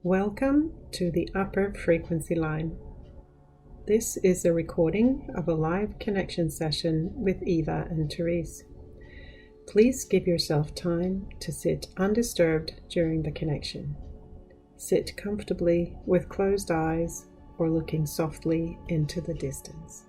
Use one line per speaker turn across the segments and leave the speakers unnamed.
Welcome to the upper frequency line. This is a recording of a live connection session with Eva and Therese. Please give yourself time to sit undisturbed during the connection. Sit comfortably with closed eyes or looking softly into the distance.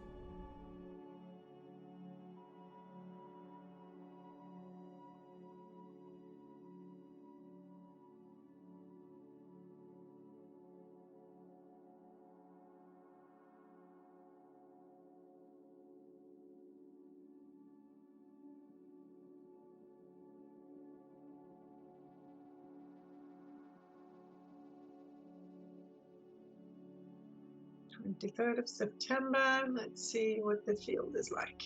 September 23rd. Let's see what the field is like.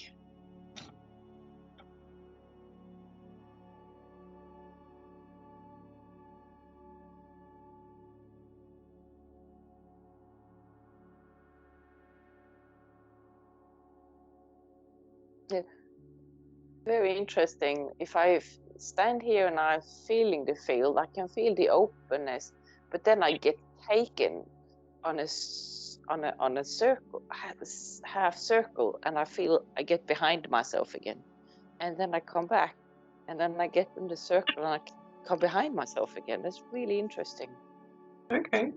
Yeah. Very interesting. If I stand here and I'm feeling the field, I can feel the openness, but then I get taken on a circle, half circle, and I get behind myself again, and then I come back, and then I get in the circle and I come behind myself again. That's really interesting.
Okay.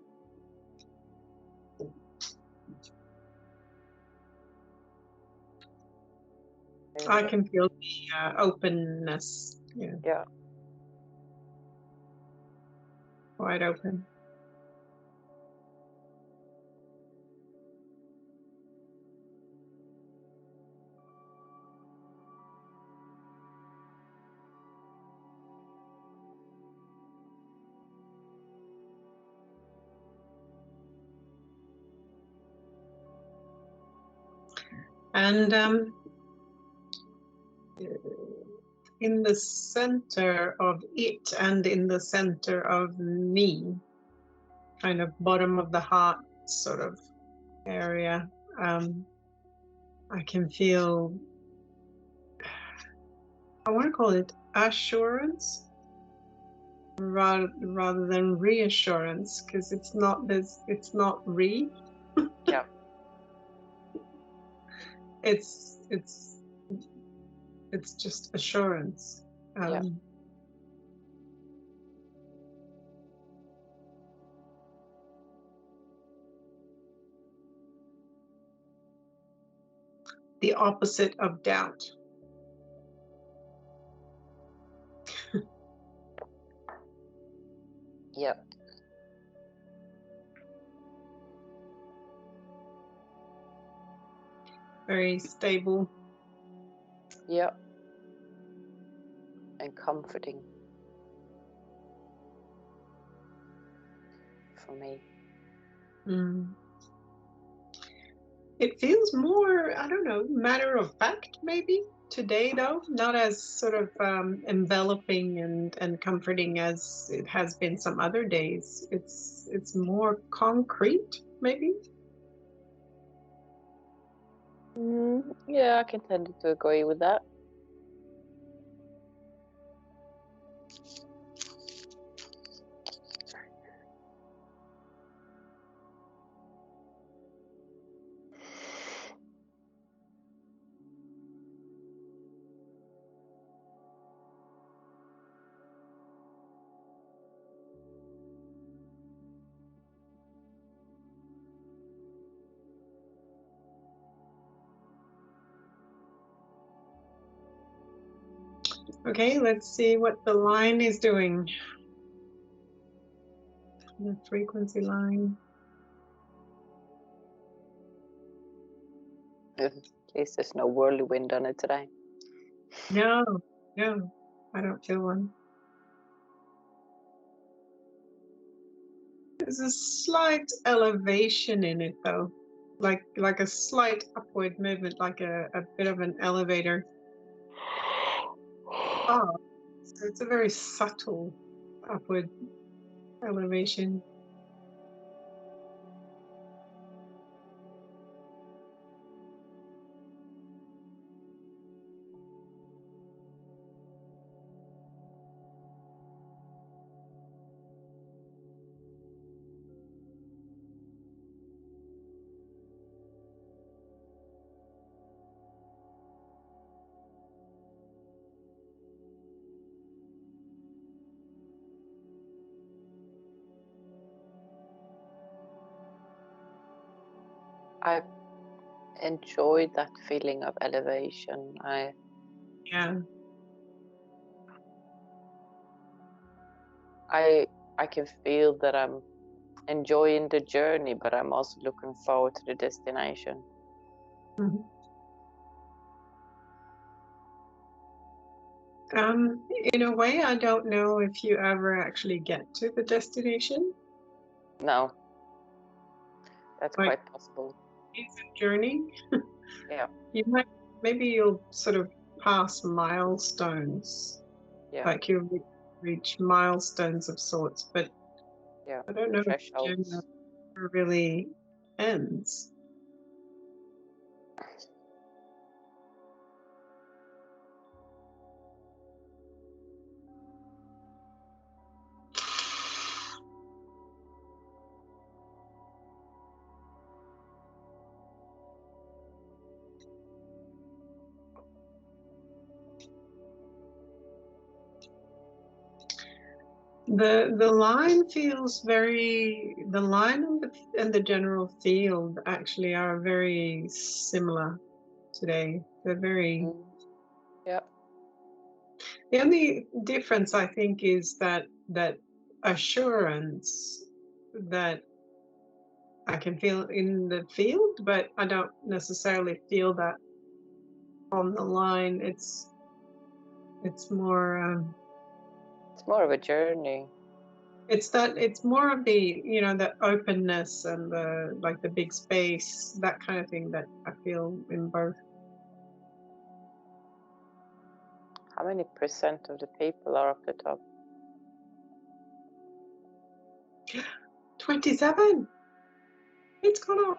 I can feel the openness.
Yeah.
Wide open. And in the center of it and in the center of me, kind of bottom of the heart sort of area, I can feel, I want to call it assurance rather than reassurance, because it's not
Yeah.
It's just assurance.
Yeah.
The opposite of doubt.
Yeah.
Very stable.
Yeah. And comforting for me.
It feels more, I don't know, matter of fact maybe today, though, not as sort of enveloping and comforting as it has been some other days. It's more concrete, maybe.
Yeah, I can tend to agree with that.
Okay, let's see what the line is doing. The frequency line.
At least there's no whirlwind on it today.
No, I don't feel one. There's a slight elevation in it, though, like a slight upward movement, like a bit of an elevator. Oh, so it's a very subtle upward elevation.
I enjoyed that feeling of elevation.
Yeah.
I can feel that I'm enjoying the journey, but I'm also looking forward to the destination.
Mhm. In a way, I don't know if you ever actually get to the destination.
No, that's
Like,
quite possible.
it's a journey.
Yeah,
Maybe you'll sort of pass milestones,
yeah,
like you'll reach milestones of sorts, but
yeah.
I don't know if the journey
Thresholds.
ever really ends. The line feels very, the line and the general field actually are very similar today. They're very,
Mm. Yeah,
the only difference I think is that assurance that I can feel in the field, but I don't necessarily feel that on the line. It's more
it's more of a journey.
it's more of the, the openness and the, like, the big space, that kind of thing that I feel in both.
How many percent of the people are up the top?
27. It's gone up.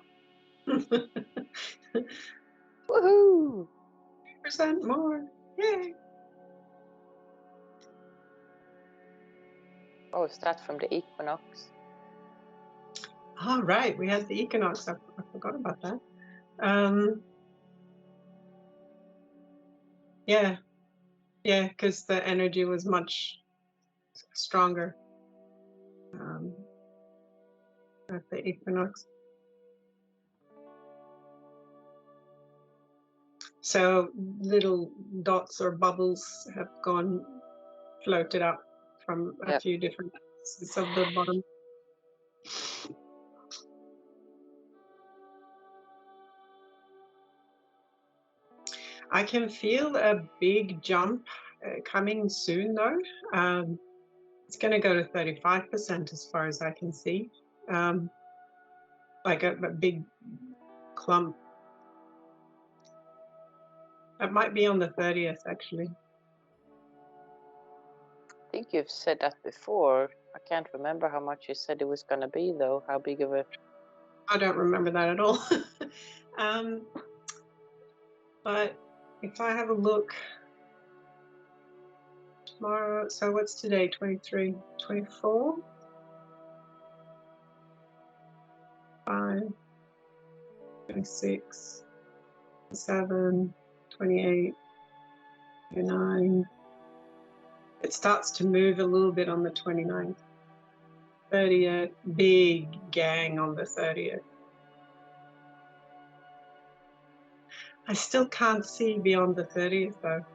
Woohoo!
Percent more. Yay.
Oh, is that from the equinox?
All right, we had the equinox. I forgot about that. Um, yeah, yeah, because the energy was much stronger at the equinox. So little dots or bubbles have floated up from a
Yep.
few different pieces of the bottom. I can feel a big jump coming soon, though. It's going to go to 35% as far as I can see. Like a big clump. It might be on the 30th, actually.
I think you've said that before. I can't remember how much you said it was going to be, though. How big of a...
I don't remember that at all. But if I have a look tomorrow, so what's today? 23, 24, 5, 26, 7, 28, 29. It starts to move a little bit on the 29th. 30th, big gang on the 30th. I still can't see beyond the 30th, though.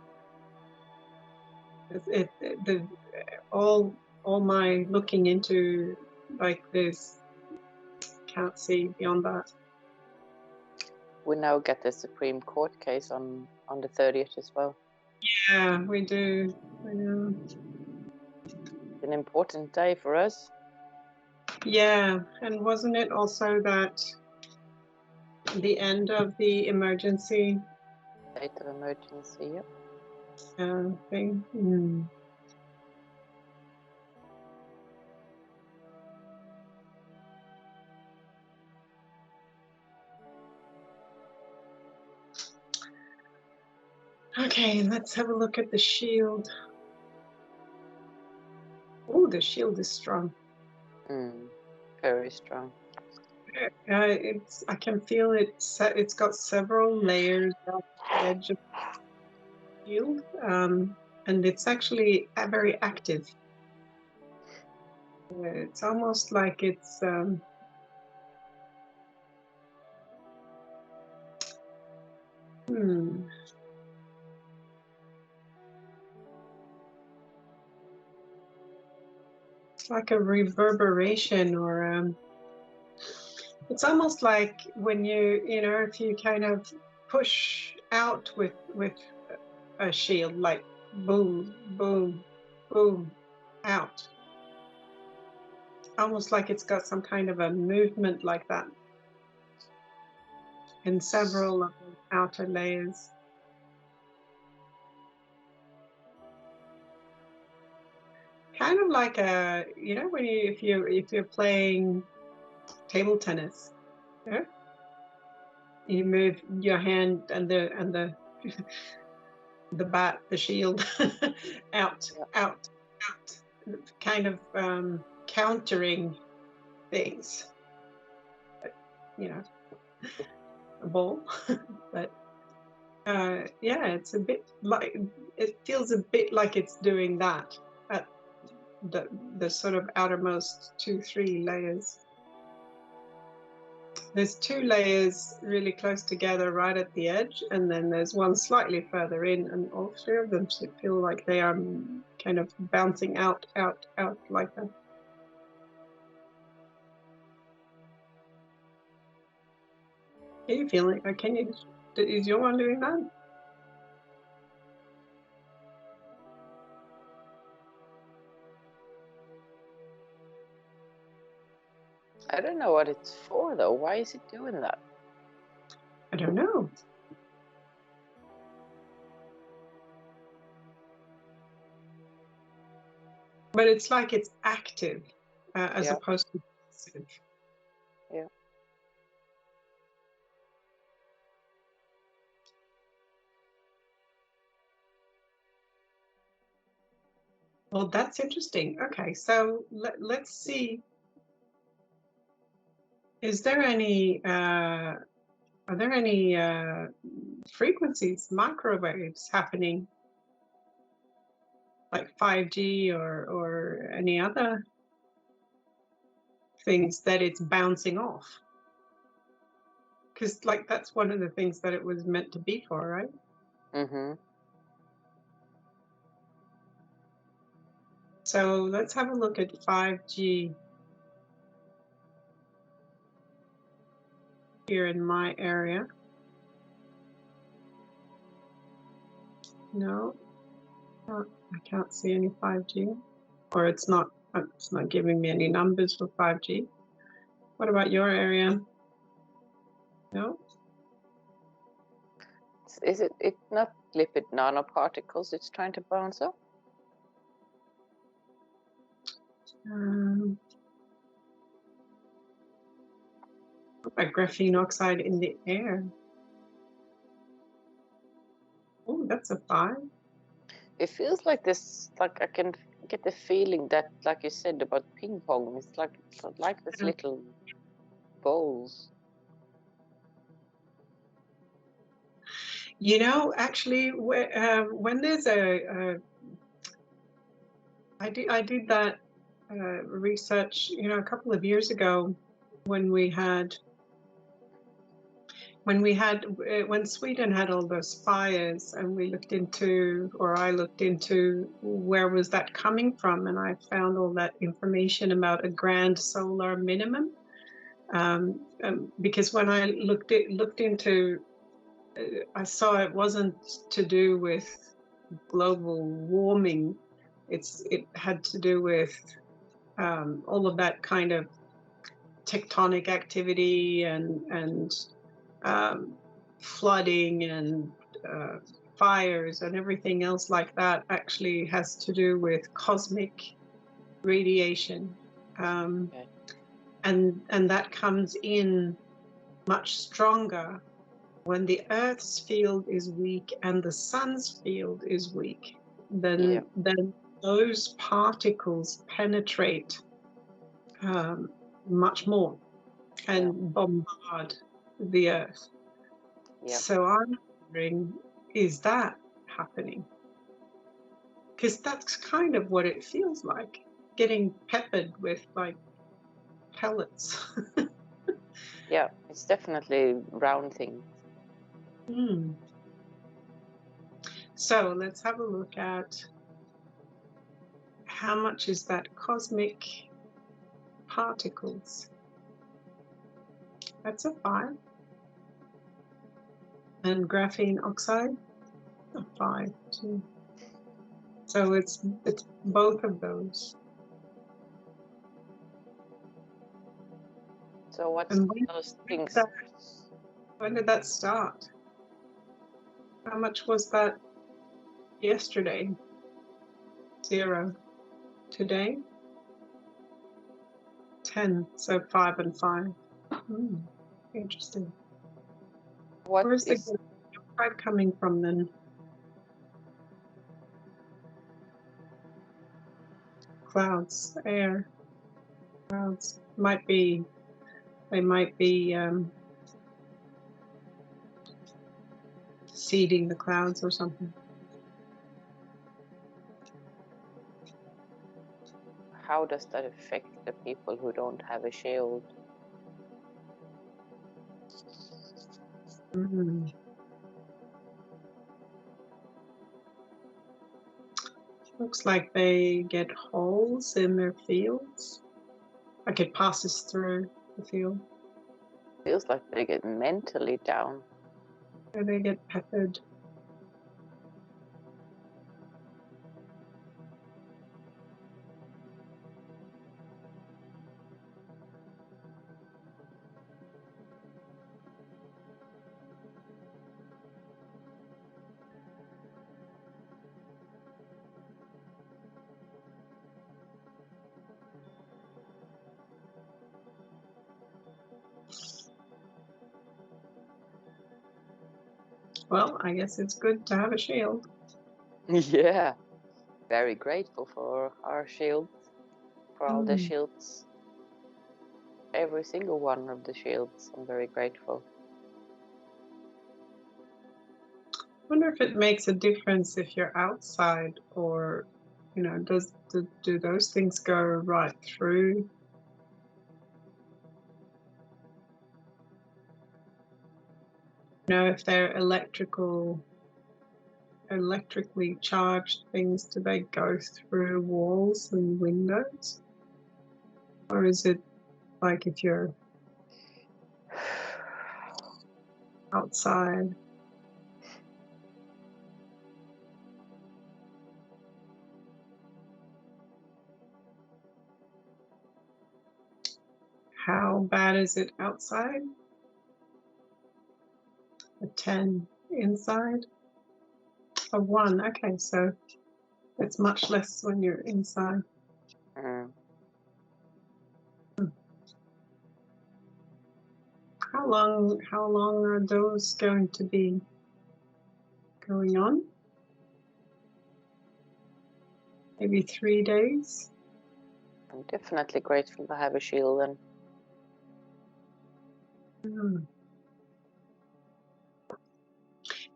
All my looking into, like, this, can't see beyond that.
We now get the Supreme Court case on the 30th as well.
Yeah, we do.
It's an important day for us.
Yeah, and wasn't it also that the end of the emergency
State of emergency, yep.
thing? Mm. Okay, let's have a look at the shield. Oh, the shield is strong.
Very strong.
I can feel it. It's got several layers at the edge of the shield, and it's actually very active. It's almost like it's It's like a reverberation, or it's almost like when if you kind of push out with a shield, like boom, boom, boom, out. Almost like it's got some kind of a movement like that in several of the outer layers. Kind of like when if you're playing table tennis, you move your hand and the the bat, the shield, out, kind of countering things. A ball, but it's a bit like, it feels a bit like it's doing that at the sort of outermost 2-3 layers. There's 2 layers really close together right at the edge, and then there's one slightly further in, and all 3 of them feel like they are kind of bouncing out like that. Are you feeling? Is your one doing that?
I don't know what it's for though. Why is it doing that?
I don't know. But it's like it's active as opposed to passive.
Yeah.
Well, that's interesting. Okay, so let's see. Is there any? Are there any frequencies, microwaves happening, like 5G or any other things that it's bouncing off? Because that's one of the things that it was meant to be for, right?
Mm-hmm.
So let's have a look at 5G here in my area. No, I can't see any 5G, or it's not giving me any numbers for 5G. What about your area? No?
Is it not lipid nanoparticles it's trying to bounce off?
Like graphene oxide in the air. Oh, that's a 5.
It feels like this, like I can get the feeling that, like you said about ping pong, it's like this little bowls.
Actually, when there's I did that research, a couple of years ago when Sweden had all those fires, and I looked into where was that coming from, and I found all that information about a grand solar minimum. Because when I looked into, I saw it wasn't to do with global warming. It had to do with all of that kind of tectonic activity and flooding and fires and everything else like that. Actually has to do with cosmic radiation,
Okay.
and that comes in much stronger when the Earth's field is weak and the Sun's field is weak. Then those particles penetrate much more and bombard the Earth. So I'm wondering, is that happening? Because that's kind of what it feels like, getting peppered with like pellets.
Yeah, it's definitely round things.
So let's have a look at how much is that cosmic particles. That's a 5. And graphene oxide, a 5 too. So it's both of those.
So what's
And
those things?
when did that start? How much was that yesterday? 0. Today? 10. So 5 and 5. Interesting.
What
Where's the
is
vibe coming from then? Clouds, air, clouds. They might be seeding the clouds or something.
how does that affect the people who don't have a shield?
Looks like they get holes in their fields. Like it passes through the field.
Feels like they get mentally down.
Or they get peppered. Well, I guess it's good to have a shield.
Yeah, very grateful for our shields, for all the shields. Every single one of the shields, I'm very grateful.
I wonder if it makes a difference if you're outside or, do those things go right through? If they're electrically charged things, do they go through walls and windows? Or is it like if you're outside? How bad is it outside? A 10. Inside? A 1. Okay, so it's much less when you're inside. How long are those going to be going on? Maybe 3 days?
I'm definitely grateful to have a shield and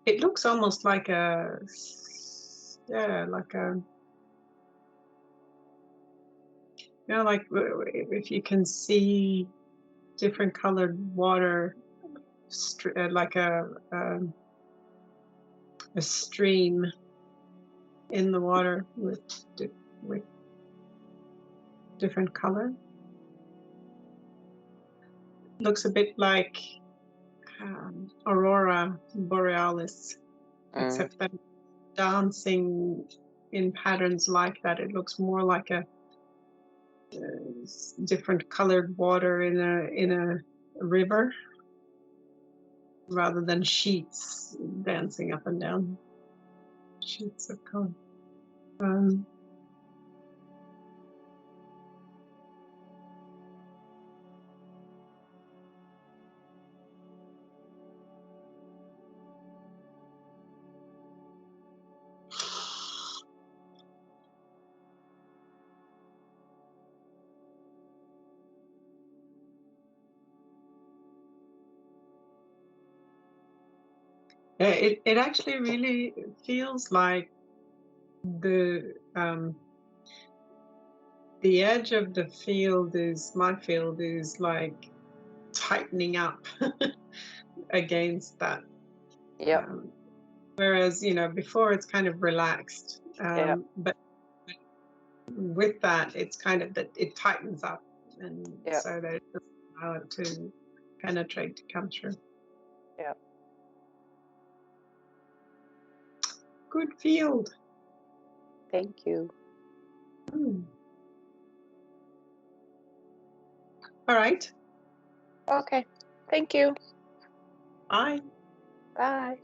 It looks almost like like if you can see different colored water, like a stream in the water with different color. Looks a bit like aurora borealis, except that dancing in patterns like that. It looks more like a different colored water in a river rather than sheets dancing up and down. Sheets of color. It actually really feels like the edge of the field my field is like tightening up against that.
yeah.
Whereas, before it's kind of relaxed.
Yeah.
But with that, it's kind of that it tightens up. And
Yeah.
so that it doesn't allow it to penetrate, to come through.
Yeah.
Good field.
Thank you.
All right.
Okay. Thank you.
Bye.
Bye.